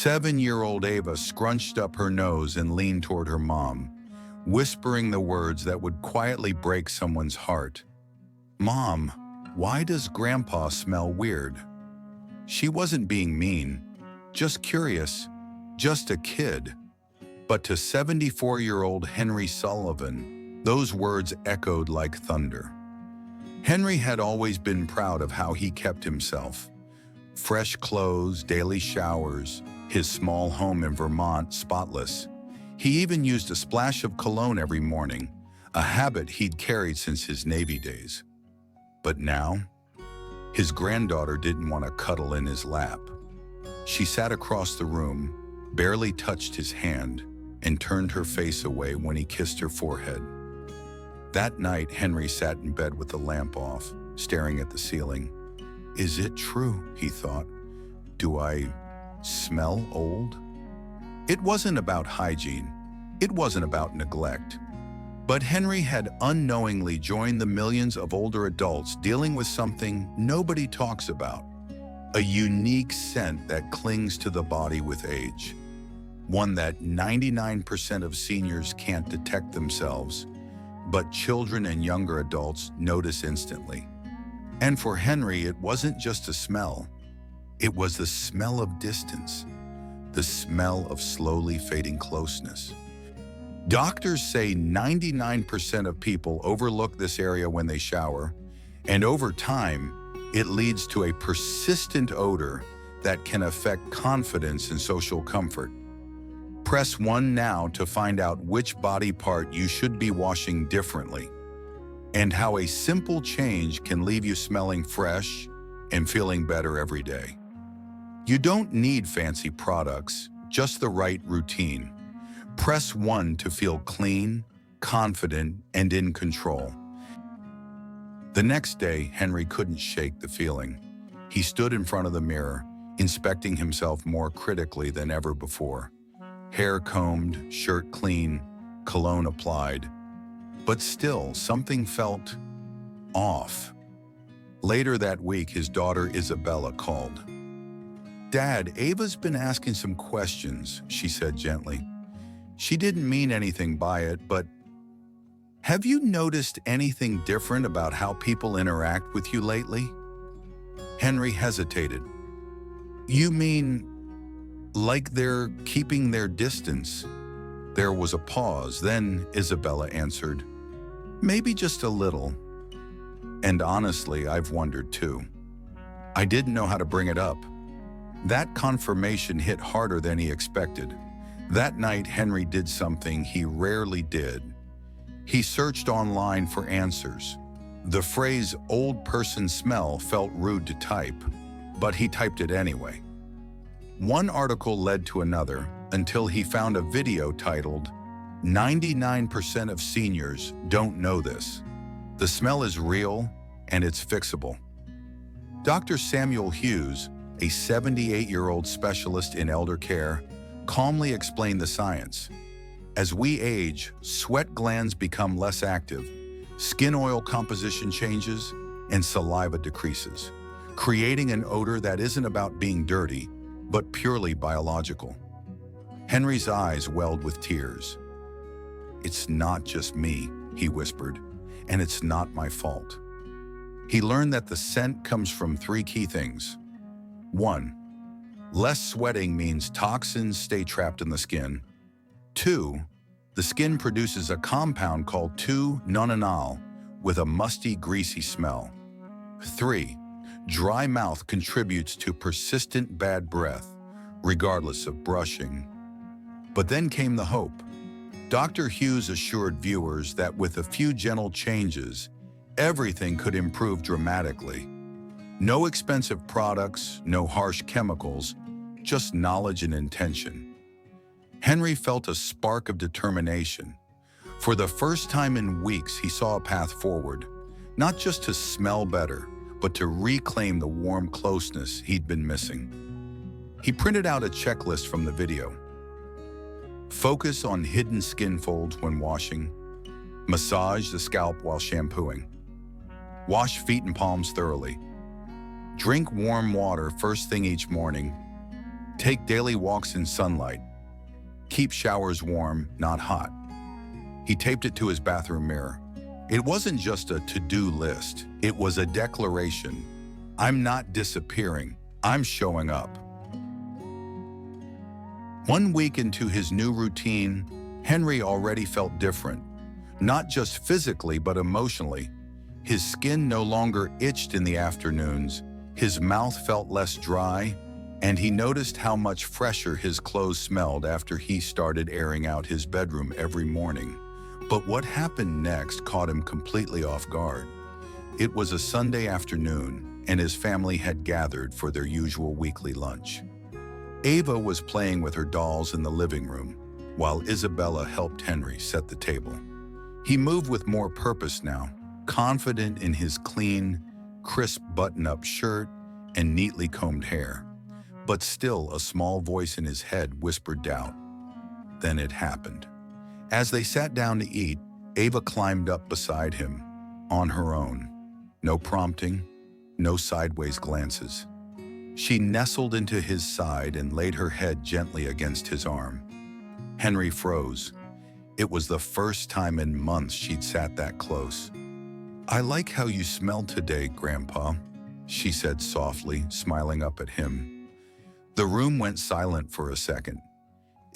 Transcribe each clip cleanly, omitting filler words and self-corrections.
7-year-old Ava scrunched up her nose and leaned toward her mom, whispering the words that would quietly break someone's heart. "Mom, why does Grandpa smell weird?" She wasn't being mean, just curious, just a kid. But to 74-year-old Henry Sullivan, those words echoed like thunder. Henry had always been proud of how he kept himself. Fresh clothes, daily showers, his small home in Vermont spotless. He even used a splash of cologne every morning, a habit he'd carried since his Navy days. But now, his granddaughter didn't want to cuddle in his lap. She sat across the room, barely touched his hand, and turned her face away when he kissed her forehead. That night, Henry sat in bed with the lamp off, staring at the ceiling. "Is it true?" he thought. "Do I smell old?" It wasn't about hygiene. It wasn't about neglect. But Henry had unknowingly joined the millions of older adults dealing with something nobody talks about. A unique scent that clings to the body with age. One that 99% of seniors can't detect themselves, but children and younger adults notice instantly. And for Henry, it wasn't just a smell. It was the smell of distance, the smell of slowly fading closeness. Doctors say 99% of people overlook this area when they shower, and over time, it leads to a persistent odor that can affect confidence and social comfort. Press 1 now to find out which body part you should be washing differently, and how a simple change can leave you smelling fresh and feeling better every day. You don't need fancy products, just the right routine. Press 1 to feel clean, confident, and in control. The next day, Henry couldn't shake the feeling. He stood in front of the mirror, inspecting himself more critically than ever before. Hair combed, shirt clean, cologne applied. But still, something felt off. Later that week, his daughter Isabella called. "Dad, Ava's been asking some questions," she said gently. "She didn't mean anything by it, but have you noticed anything different about how people interact with you lately?" Henry hesitated. "You mean, like they're keeping their distance?" There was a pause, then Isabella answered, "Maybe just a little. And honestly, I've wondered too. I didn't know how to bring it up." That confirmation hit harder than he expected. That night, Henry did something he rarely did. He searched online for answers. The phrase "old person smell" felt rude to type, but he typed it anyway. One article led to another until he found a video titled, "99% of seniors don't know this. The smell is real and it's fixable." Dr. Samuel Hughes, a 78-year-old specialist in elder care, calmly explained the science. As we age, sweat glands become less active, skin oil composition changes, and saliva decreases, creating an odor that isn't about being dirty, but purely biological. Henry's eyes welled with tears. "It's not just me," he whispered, "and it's not my fault." He learned that the scent comes from 3 key things. 1. Less sweating means toxins stay trapped in the skin. 2. The skin produces a compound called 2-nonenal with a musty, greasy smell. 3. Dry mouth contributes to persistent bad breath, regardless of brushing. But then came the hope. Dr. Hughes assured viewers that with a few gentle changes, everything could improve dramatically. No expensive products, no harsh chemicals, just knowledge and intention. Henry felt a spark of determination. For the first time in weeks, he saw a path forward, not just to smell better, but to reclaim the warm closeness he'd been missing. He printed out a checklist from the video. Focus on hidden skin folds when washing. Massage the scalp while shampooing. Wash feet and palms thoroughly. Drink warm water first thing each morning. Take daily walks in sunlight. Keep showers warm, not hot. He taped it to his bathroom mirror. It wasn't just a to-do list. It was a declaration. I'm not disappearing. I'm showing up. 1 week into his new routine, Henry already felt different. Not just physically, but emotionally. His skin no longer itched in the afternoons. His mouth felt less dry, and he noticed how much fresher his clothes smelled after he started airing out his bedroom every morning. But what happened next caught him completely off guard. It was a Sunday afternoon, and his family had gathered for their usual weekly lunch. Ava was playing with her dolls in the living room, while Isabella helped Henry set the table. He moved with more purpose now, confident in his clean, crisp button-up shirt and neatly combed hair. But still, a small voice in his head whispered doubt. Then it happened. As they sat down to eat, Ava climbed up beside him, on her own. No prompting, no sideways glances. She nestled into his side and laid her head gently against his arm. Henry froze. It was the first time in months she'd sat that close. "I like how you smell today, Grandpa," she said softly, smiling up at him. The room went silent for a second.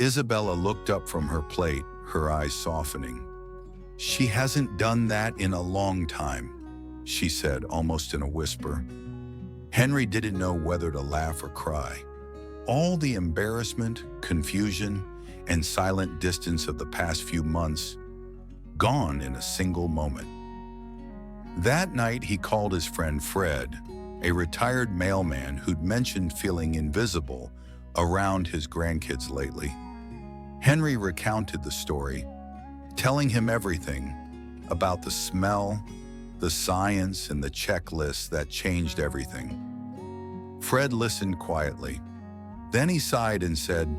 Isabella looked up from her plate, her eyes softening. "She hasn't done that in a long time," she said, almost in a whisper. Henry didn't know whether to laugh or cry. All the embarrassment, confusion, and silent distance of the past few months, gone in a single moment. That night, he called his friend Fred, a retired mailman who'd mentioned feeling invisible around his grandkids lately. Henry recounted the story, telling him everything about the smell, the science, and the checklist that changed everything. Fred listened quietly. Then he sighed and said,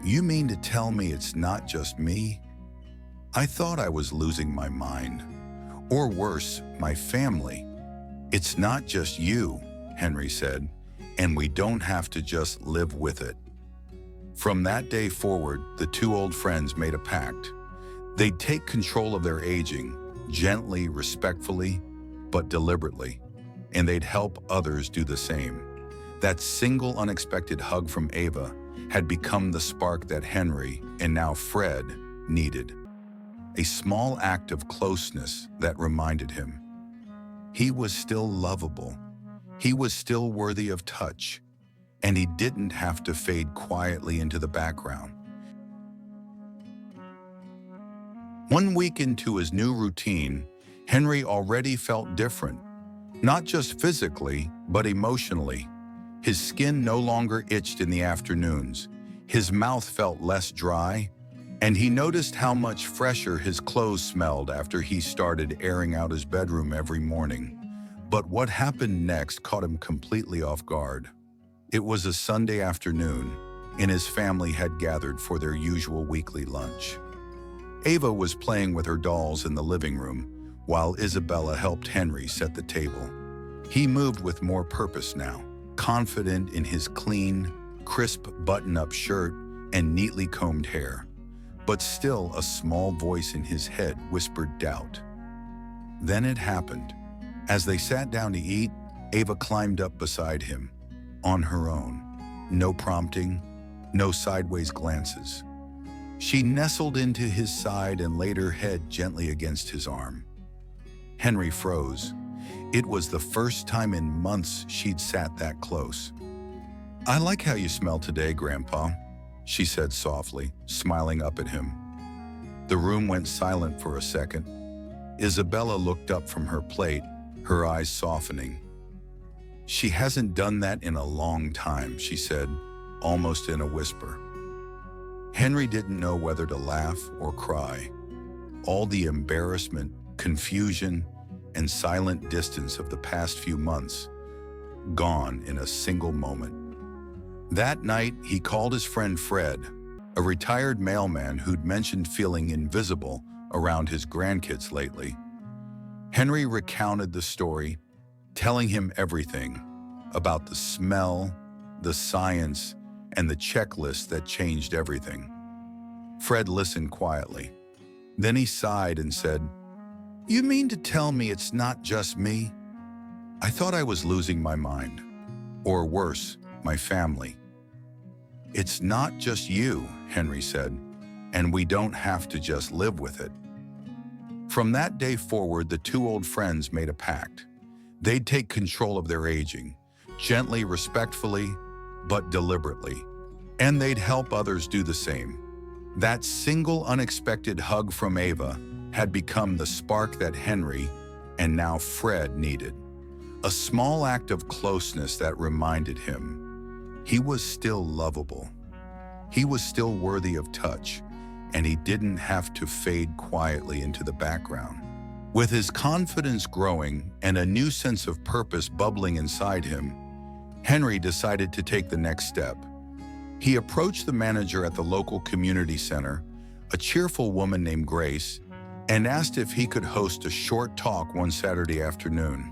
"You mean to tell me it's not just me? I thought I was losing my mind. Or worse, my family." "It's not just you," Henry said, "and we don't have to just live with it." From that day forward, the two old friends made a pact. They'd take control of their aging, gently, respectfully, but deliberately, and they'd help others do the same. That single unexpected hug from Ava had become the spark that Henry, and now Fred, needed. A small act of closeness that reminded him. He was still lovable. He was still worthy of touch. And he didn't have to fade quietly into the background. 1 week into his new routine, Henry already felt different. Not just physically, but emotionally. His skin no longer itched in the afternoons. His mouth felt less dry, and he noticed how much fresher his clothes smelled after he started airing out his bedroom every morning. But what happened next caught him completely off guard. It was a Sunday afternoon, and his family had gathered for their usual weekly lunch. Ava was playing with her dolls in the living room, while Isabella helped Henry set the table. He moved with more purpose now, confident in his clean, crisp button-up shirt and neatly combed hair. But still, a small voice in his head whispered doubt. Then it happened. As they sat down to eat, Ava climbed up beside him, on her own. No prompting, no sideways glances. She nestled into his side and laid her head gently against his arm. Henry froze. It was the first time in months she'd sat that close. "I like how you smell today, Grandpa," she said softly, smiling up at him. The room went silent for a second. Isabella looked up from her plate, her eyes softening. "She hasn't done that in a long time," she said, almost in a whisper. Henry didn't know whether to laugh or cry. All the embarrassment, confusion, and silent distance of the past few months, gone in a single moment. That night, he called his friend Fred, a retired mailman who'd mentioned feeling invisible around his grandkids lately. Henry recounted the story, telling him everything about the smell, the science, and the checklist that changed everything. Fred listened quietly. Then he sighed and said, "You mean to tell me it's not just me? I thought I was losing my mind. Or worse, my family." "It's not just you," Henry said, "and we don't have to just live with it." From that day forward, the two old friends made a pact. They'd take control of their aging, gently, respectfully, but deliberately. And they'd help others do the same. That single unexpected hug from Ava had become the spark that Henry, and now Fred, needed. A small act of closeness that reminded him he was still lovable. He was still worthy of touch, and he didn't have to fade quietly into the background. With his confidence growing and a new sense of purpose bubbling inside him, Henry decided to take the next step. He approached the manager at the local community center, a cheerful woman named Grace, and asked if he could host a short talk one Saturday afternoon.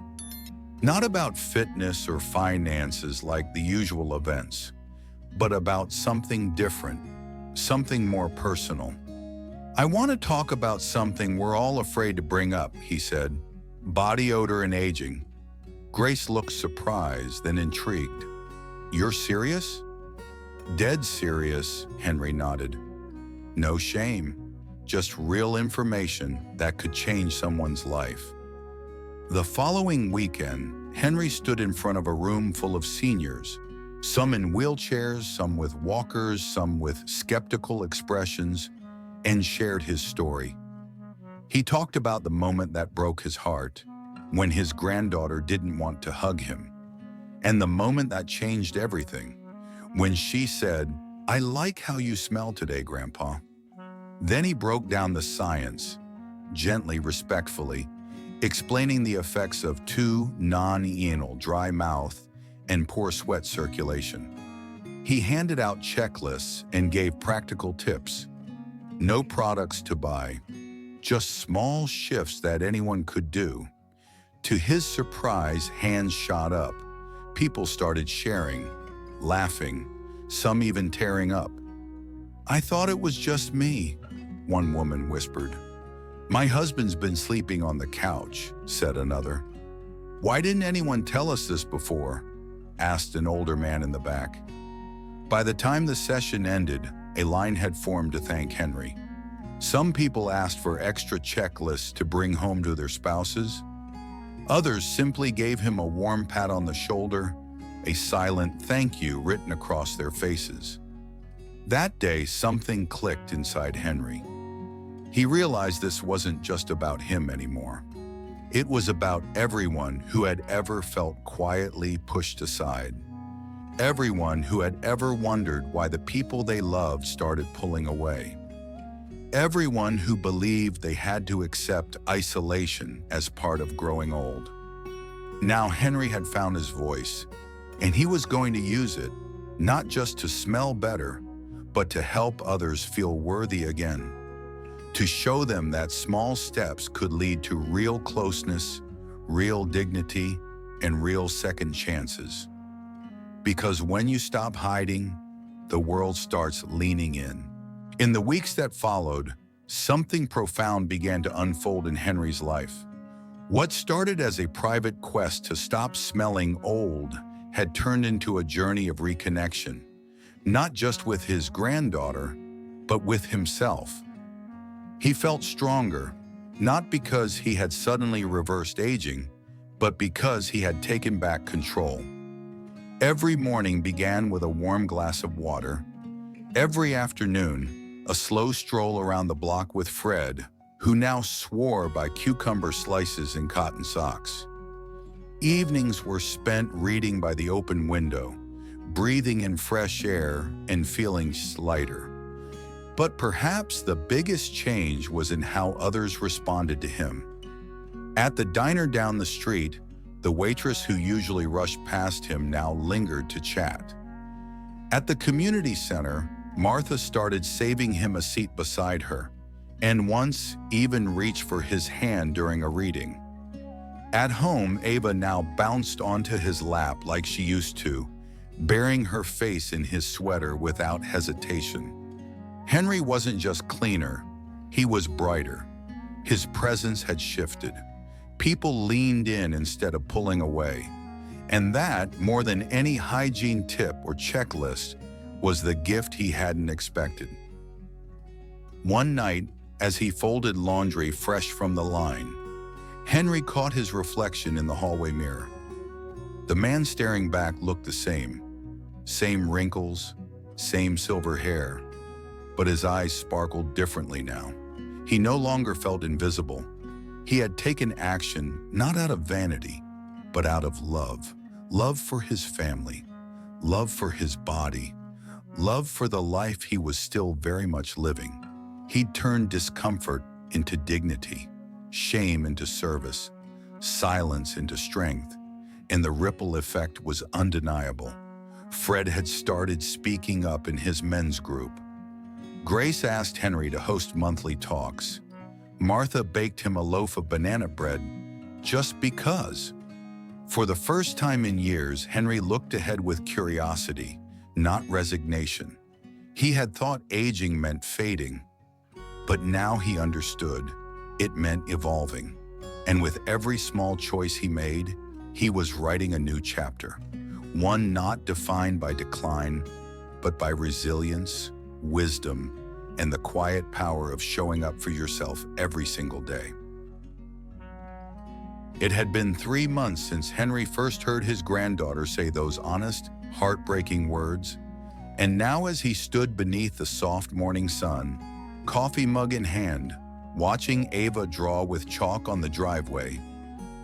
Not about fitness or finances like the usual events, but about something different, something more personal. "I want to talk about something we're all afraid to bring up," he said. "Body odor and aging." Grace looked surprised, then intrigued. "You're serious?" "Dead serious," Henry nodded. "No shame, just real information that could change someone's life." The following weekend, Henry stood in front of a room full of seniors, some in wheelchairs, some with walkers, some with skeptical expressions, and shared his story. He talked about the moment that broke his heart, when his granddaughter didn't want to hug him, and the moment that changed everything, when she said, "I like how you smell today, Grandpa." Then he broke down the science, gently, respectfully, explaining the effects of two non-enal dry mouth and poor sweat circulation. He handed out checklists and gave practical tips. No products to buy, just small shifts that anyone could do. To his surprise, hands shot up. People started sharing, laughing, some even tearing up. "I thought it was just me," one woman whispered. "My husband's been sleeping on the couch," said another. "Why didn't anyone tell us this before?" asked an older man in the back. By the time the session ended, a line had formed to thank Henry. Some people asked for extra checklists to bring home to their spouses. Others simply gave him a warm pat on the shoulder, a silent thank you written across their faces. That day, something clicked inside Henry. He realized this wasn't just about him anymore. It was about everyone who had ever felt quietly pushed aside. Everyone who had ever wondered why the people they loved started pulling away. Everyone who believed they had to accept isolation as part of growing old. Now Henry had found his voice, and he was going to use it, not just to smell better, but to help others feel worthy again. To show them that small steps could lead to real closeness, real dignity, and real second chances. Because when you stop hiding, the world starts leaning in. In the weeks that followed, something profound began to unfold in Henry's life. What started as a private quest to stop smelling old had turned into a journey of reconnection, not just with his granddaughter, but with himself. He felt stronger, not because he had suddenly reversed aging, but because he had taken back control. Every morning began with a warm glass of water. Every afternoon, a slow stroll around the block with Fred, who now swore by cucumber slices and cotton socks. Evenings were spent reading by the open window, breathing in fresh air and feeling lighter. But perhaps the biggest change was in how others responded to him. At the diner down the street, the waitress who usually rushed past him now lingered to chat. At the community center, Martha started saving him a seat beside her, and once even reached for his hand during a reading. At home, Ava now bounced onto his lap like she used to, burying her face in his sweater without hesitation. Henry wasn't just cleaner, he was brighter. His presence had shifted. People leaned in instead of pulling away. And that, more than any hygiene tip or checklist, was the gift he hadn't expected. One night, as he folded laundry fresh from the line, Henry caught his reflection in the hallway mirror. The man staring back looked the same. Same wrinkles, same silver hair, but his eyes sparkled differently now. He no longer felt invisible. He had taken action not out of vanity, but out of love. Love for his family, love for his body, love for the life he was still very much living. He'd turned discomfort into dignity, shame into service, silence into strength, and the ripple effect was undeniable. Fred had started speaking up in his men's group. Grace asked Henry to host monthly talks. Martha baked him a loaf of banana bread just because. For the first time in years, Henry looked ahead with curiosity, not resignation. He had thought aging meant fading, but now he understood. It meant evolving. And with every small choice he made, he was writing a new chapter. One not defined by decline, but by resilience, wisdom, and the quiet power of showing up for yourself every single day. It had been 3 months since Henry first heard his granddaughter say those honest, heartbreaking words. And now as he stood beneath the soft morning sun, coffee mug in hand, watching Ava draw with chalk on the driveway,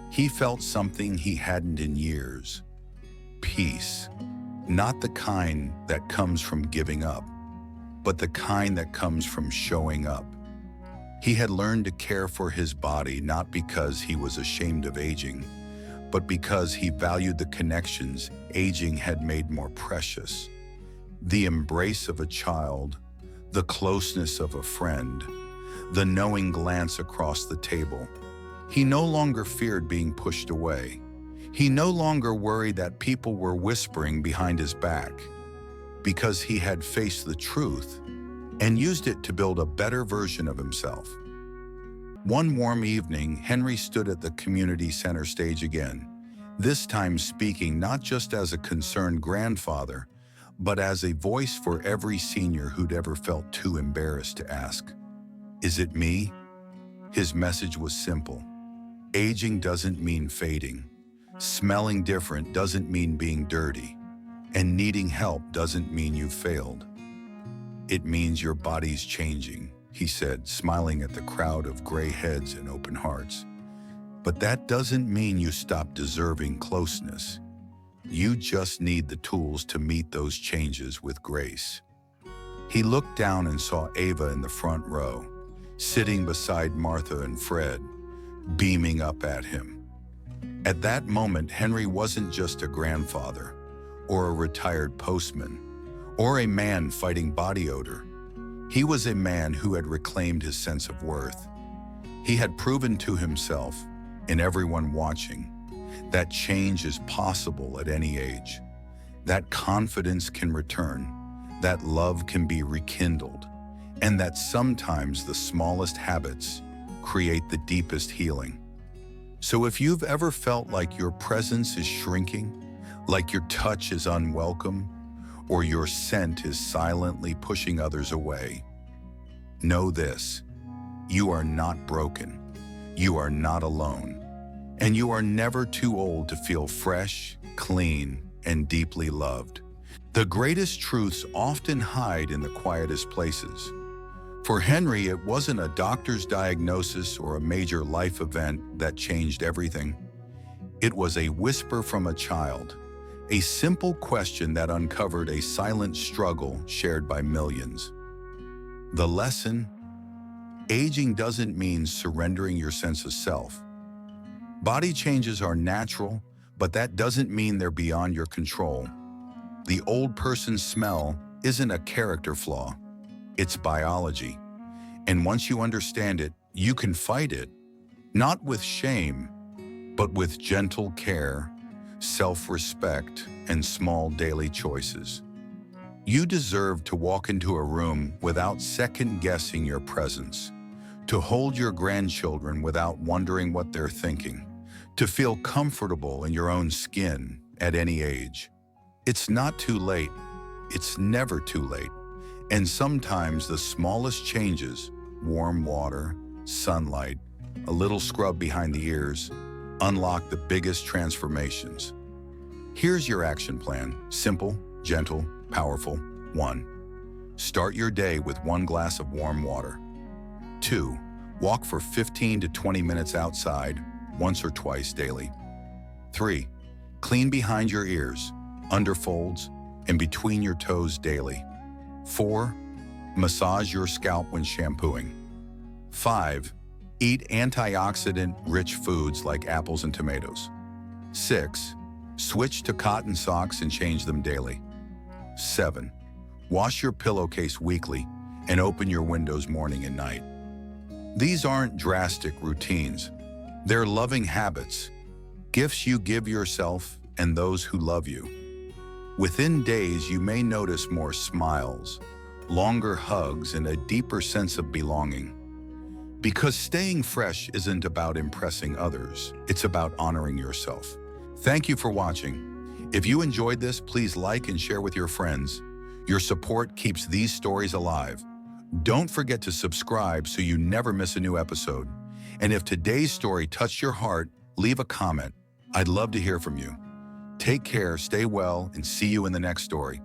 he felt something he hadn't in years. Peace. Not the kind that comes from giving up, but the kind that comes from showing up. He had learned to care for his body not because he was ashamed of aging, but because he valued the connections aging had made more precious. The embrace of a child, the closeness of a friend, the knowing glance across the table. He no longer feared being pushed away. He no longer worried that people were whispering behind his back, because he had faced the truth and used it to build a better version of himself. One warm evening, Henry stood at the community center stage again, this time speaking not just as a concerned grandfather, but as a voice for every senior who'd ever felt too embarrassed to ask, "Is it me?" His message was simple. Aging doesn't mean fading. Smelling different doesn't mean being dirty. And needing help doesn't mean you failed. "It means your body's changing," he said, smiling at the crowd of gray heads and open hearts. "But that doesn't mean you stop deserving closeness. You just need the tools to meet those changes with grace." He looked down and saw Ava in the front row, sitting beside Martha and Fred, beaming up at him. At that moment, Henry wasn't just a grandfather, or a retired postman, or a man fighting body odor. He was a man who had reclaimed his sense of worth. He had proven to himself, and everyone watching, that change is possible at any age, that confidence can return, that love can be rekindled, and that sometimes the smallest habits create the deepest healing. So if you've ever felt like your presence is shrinking, like your touch is unwelcome, or your scent is silently pushing others away, know this: you are not broken, you are not alone, and you are never too old to feel fresh, clean, and deeply loved. The greatest truths often hide in the quietest places. For Henry, it wasn't a doctor's diagnosis or a major life event that changed everything. It was a whisper from a child, a simple question that uncovered a silent struggle shared by millions. The lesson: aging doesn't mean surrendering your sense of self. Body changes are natural, but that doesn't mean they're beyond your control. The old person's smell isn't a character flaw, it's biology. And once you understand it, you can fight it, not with shame, but with gentle care, self-respect, and small daily choices. You deserve to walk into a room without second-guessing your presence, to hold your grandchildren without wondering what they're thinking, to feel comfortable in your own skin at any age. It's not too late. It's never too late. And sometimes the smallest changes, warm water, sunlight, a little scrub behind the ears, unlock the biggest transformations. Here's your action plan. Simple, gentle, powerful. 1. Start your day with 1 glass of warm water. 2. Walk for 15 to 20 minutes outside, once or twice daily. 3. Clean behind your ears, under folds, and between your toes daily. 4. Massage your scalp when shampooing. 5. Eat antioxidant-rich foods like apples and tomatoes. 6. Switch to cotton socks and change them daily. 7. Wash your pillowcase weekly and open your windows morning and night. These aren't drastic routines. They're loving habits, gifts you give yourself and those who love you. Within days, you may notice more smiles, longer hugs, and a deeper sense of belonging. Because staying fresh isn't about impressing others, it's about honoring yourself. Thank you for watching. If you enjoyed this, please like and share with your friends. Your support keeps these stories alive. Don't forget to subscribe so you never miss a new episode. And if today's story touched your heart, leave a comment. I'd love to hear from you. Take care, stay well, and see you in the next story.